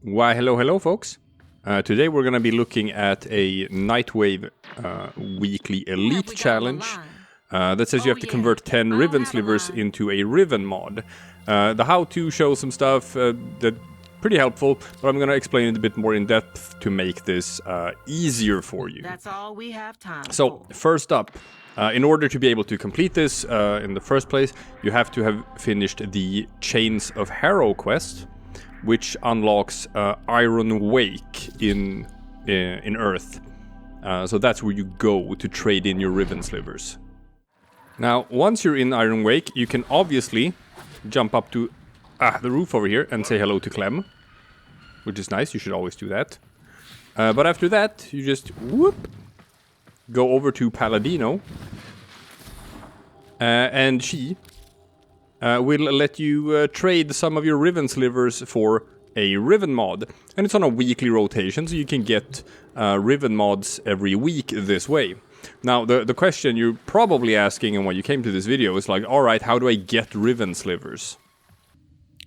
Why, hello folks. Today we're going to be looking at a Nightwave weekly elite challenge that says you have to convert 10 Riven Slivers into a Riven mod. The how-to shows some stuff that's pretty helpful, but I'm going to explain it a bit more in depth to make this easier for you. That's all we have time So, first up, in order to be able to complete this in the first place, you have to have finished the Chains of Harrow quest, which unlocks Iron Wake in Earth. So that's where you go to trade in your Riven Slivers. Now, once you're in Iron Wake, you can obviously jump up to the roof over here and say hello to Clem, which is nice. You should always do that. But after that, you just go over to Paladino, and she will let you trade some of your Riven Slivers for a Riven mod. And it's on a weekly rotation, so you can get Riven mods every week this way. Now, the question you're probably asking and why you came to this video is like, alright, how do I get Riven Slivers?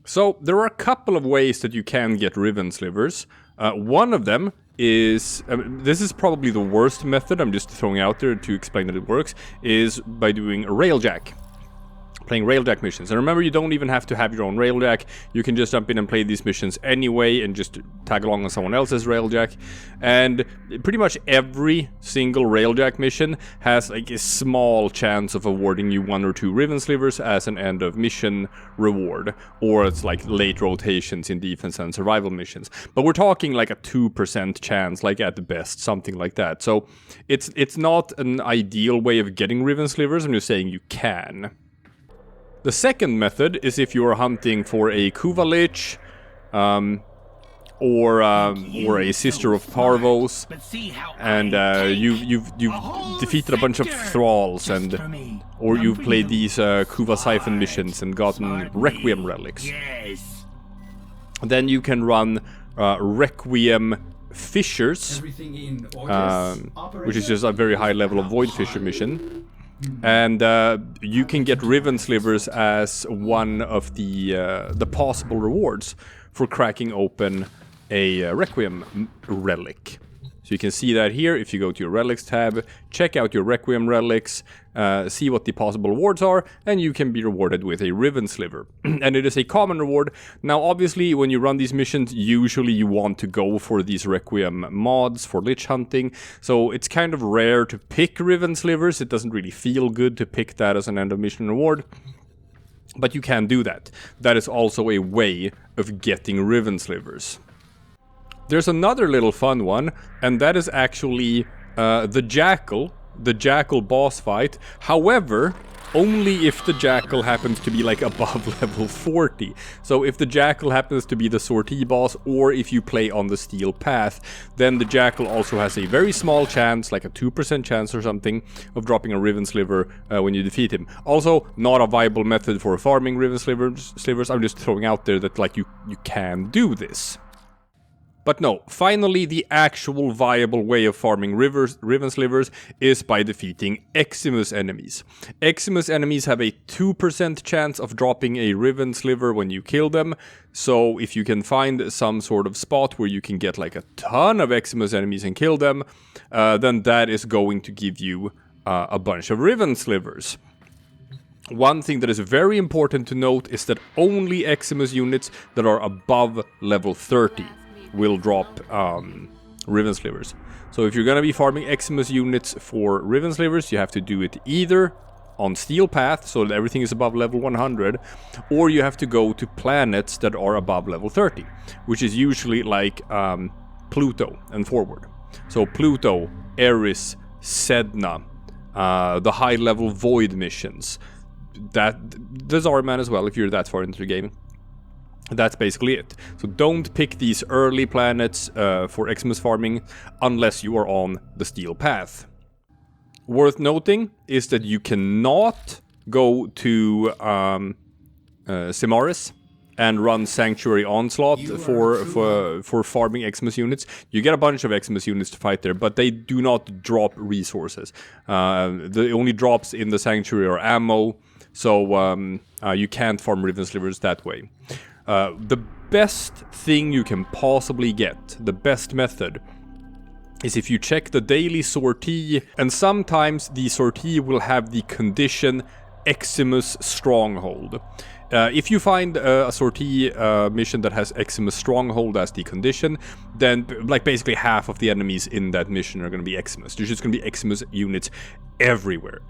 So, there are a couple of ways that you can get Riven Slivers. One of them is, this is probably the worst method, I'm just throwing out there to explain that it works, is by doing a railjack. Playing railjack missions. And remember, you don't even have to have your own railjack. You can just jump in and play these missions anyway and just tag along on someone else's railjack. And pretty much every single railjack mission has like a small chance of awarding you 1 or 2 Riven Slivers as an end of mission reward. Or it's like late rotations in defense and survival missions. But we're talking like a 2% chance, like at the best, something like that. So it's not an ideal way of getting Riven Slivers. I'm just saying you can. The second method is if you are hunting for a Kuva Lich, or a Sister of Parvos, and you've defeated a bunch of thralls, or you've played these Kuva Siphon missions and gotten Requiem relics. Then you can run Requiem Fishers, which is just a very high level of Void Fisher mission. And you can get Riven Slivers as one of the possible rewards for cracking open a Requiem relic. So you can see that here. If you go to your relics tab, check out your Requiem relics, see what the possible rewards are, and you can be rewarded with a Riven Sliver. And it is a common reward. Now, obviously, when you run these missions, usually you want to go for these Requiem mods for Lich hunting. So it's kind of rare to pick Riven Slivers. It doesn't really feel good to pick that as an end of mission reward. But you can do that. That is also a way of getting Riven Slivers. There's another little fun one, and that is actually the Jackal boss fight. However, only if the Jackal happens to be like above level 40. So if the Jackal happens to be the sortie boss, or if you play on the steel path, then the Jackal also has a very small chance, like a 2% chance or something, of dropping a Riven Sliver when you defeat him. Also, not a viable method for farming Riven Slivers. I'm just throwing out there that like you can do this. But no, finally the actual viable way of farming Riven Slivers is by defeating Eximus enemies. Eximus enemies have a 2% chance of dropping a Riven Sliver when you kill them, so if you can find some sort of spot where you can get like a ton of Eximus enemies and kill them, then that is going to give you a bunch of Riven Slivers. One thing that is very important to note is that only Eximus units that are above level 30 will drop Riven Slivers. So if you're gonna be farming Eximus units for Riven Slivers, you have to do it either on Steel Path, so that everything is above level 100, or you have to go to planets that are above level 30, which is usually like Pluto and forward. So Pluto, Eris, Sedna, the high level Void missions, the Zarman as well, if you're that far into the game. That's basically it. So don't pick these early planets for Eximus farming unless you are on the Steel Path. Worth noting is that you cannot go to Simaris and run Sanctuary Onslaught for farming Eximus units. You get a bunch of Eximus units to fight there, but they do not drop resources. The only drops in the Sanctuary are ammo, so you can't farm Riven Slivers that way. The best thing you can possibly get, the best method, is if you check the daily sortie, and sometimes the sortie will have the condition Eximus Stronghold. If you find a sortie mission that has Eximus Stronghold as the condition, then like basically half of the enemies in that mission are going to be Eximus. There's just going to be Eximus units everywhere.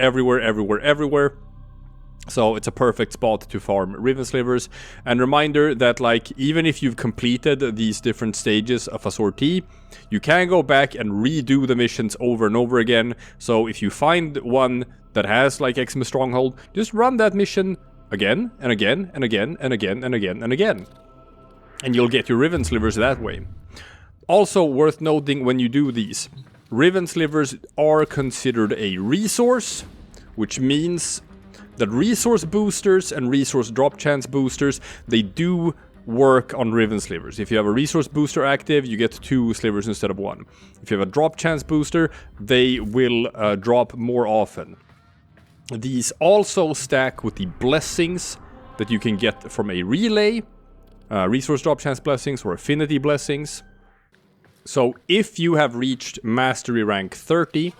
So it's a perfect spot to farm Riven Slivers. And reminder that like even if you've completed these different stages of a sortie, you can go back and redo the missions over and over again. So if you find one that has like Eximus Stronghold, just run that mission again and again and again and again and again and again. And you'll get your Riven Slivers that way. Also worth noting when you do these, Riven Slivers are considered a resource, which means that resource boosters and resource drop chance boosters, they do work on Riven Slivers. If you have a resource booster active, you get 2 slivers instead of 1. If you have a drop chance booster, they will drop more often. These also stack with the blessings that you can get from a relay, resource drop chance blessings or affinity blessings. So if you have reached mastery rank 30,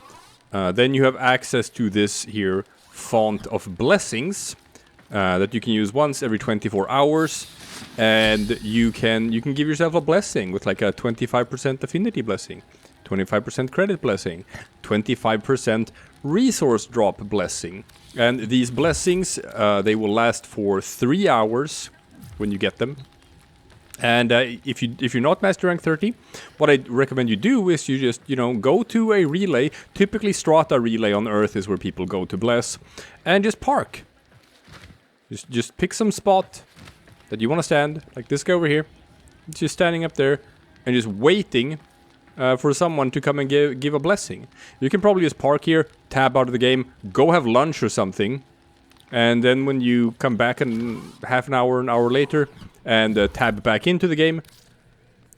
then you have access to this here font of blessings that you can use once every 24 hours, and you can give yourself a blessing with like a 25% affinity blessing, 25% credit blessing, 25% resource drop blessing. And these blessings, they will last for 3 hours when you get them. And if you're not master rank 30, what I recommend you do is you just, go to a relay. Typically Strata relay on Earth is where people go to bless, and just park. Just pick some spot that you want to stand, like this guy over here. Just standing up there and just waiting for someone to come and give a blessing. You can probably just park here, tab out of the game, go have lunch or something, and then when you come back in half an hour later, and tab back into the game,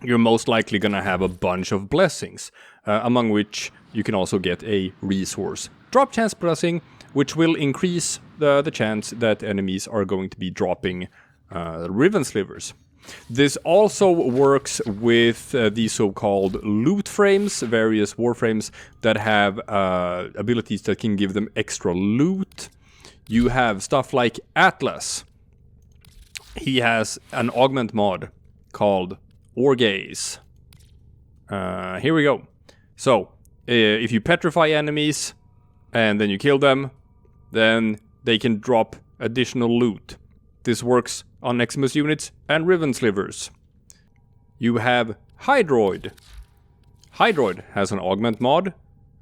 you're most likely gonna have a bunch of blessings, among which you can also get a resource drop chance blessing, which will increase the chance that enemies are going to be dropping Riven Slivers. This also works with the so-called loot frames, various Warframes that have abilities that can give them extra loot. You have stuff like Atlas. He has an augment mod called Orgaze. Here we go. So, if you petrify enemies and then you kill them, then they can drop additional loot. This works on Eximus units and Riven Slivers. You have Hydroid. Hydroid has an augment mod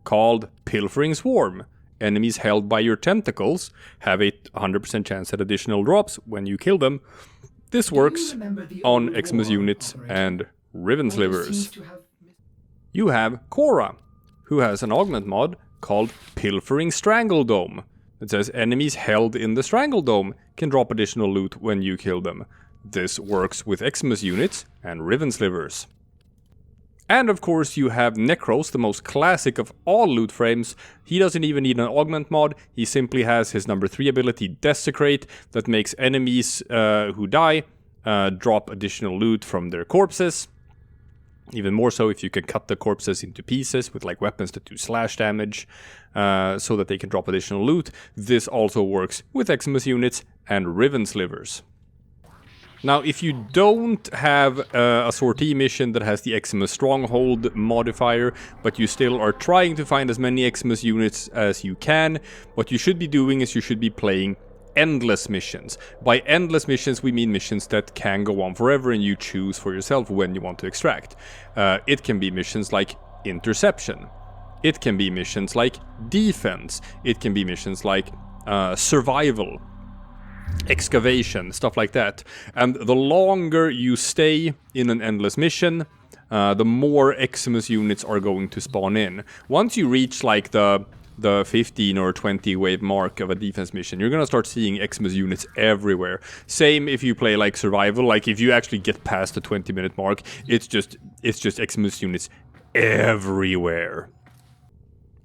called Pilfering Swarm. Enemies held by your tentacles have a 100% chance at additional drops when you kill them. This works on Eximus units and Riven Slivers. You have Korra, who has an augment mod called Pilfering Strangledome. It says enemies held in the Strangledome can drop additional loot when you kill them. This works with Eximus units and Riven Slivers. And of course you have Necros, the most classic of all loot frames. He doesn't even need an augment mod, he simply has his number 3 ability Desecrate that makes enemies who die drop additional loot from their corpses. Even more so if you can cut the corpses into pieces with like weapons that do slash damage so that they can drop additional loot. This also works with Eximus units and Riven Slivers. Now, if you don't have a sortie mission that has the Eximus Stronghold modifier, but you still are trying to find as many Eximus units as you can, what you should be doing is you should be playing endless missions. By endless missions, we mean missions that can go on forever and you choose for yourself when you want to extract. It can be missions like Interception. It can be missions like Defense. It can be missions like Survival. Excavation, stuff like that. And the longer you stay in an endless mission, the more Eximus units are going to spawn in. Once you reach like the 15 or 20 wave mark of a defense mission, you're gonna start seeing Eximus units everywhere. Same if you play like survival, like if you actually get past the 20-minute mark, it's just Eximus units everywhere.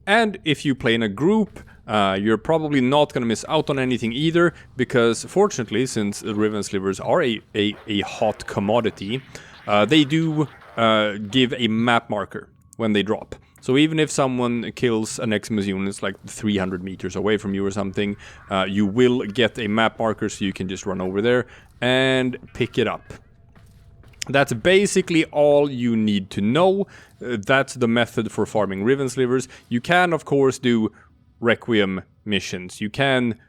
And if you play in a group, You're probably not going to miss out on anything either, because fortunately, since the Riven Slivers are a hot commodity, they do give a map marker when they drop. So even if someone kills an Eximus unit like 300 meters away from you or something, you will get a map marker, so you can just run over there and pick it up. That's basically all you need to know. That's the method for farming Riven Slivers. You can, of course, do Requiem missions. You can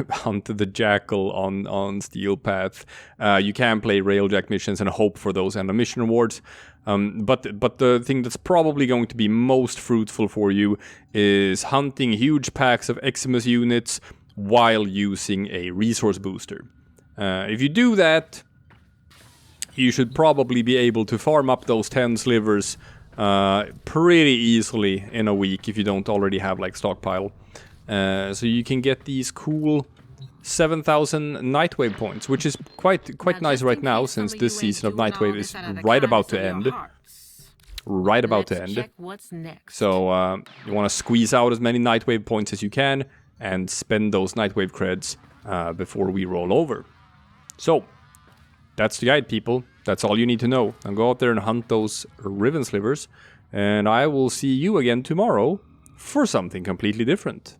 hunt the Jackal on Steel Path. You can play Railjack missions and hope for those end of mission rewards. But the thing that's probably going to be most fruitful for you is hunting huge packs of Eximus units while using a resource booster. If you do that, you should probably be able to farm up those 10 slivers pretty easily in a week if you don't already have like stockpile. So you can get these cool 7,000 Nightwave points, which is quite nice right now, since this season of Nightwave is right about to end. Right about to end. So you want to squeeze out as many Nightwave points as you can and spend those Nightwave creds before we roll over. So that's the guide, people. That's all you need to know. Now go out there and hunt those Riven Slivers, and I will see you again tomorrow for something completely different.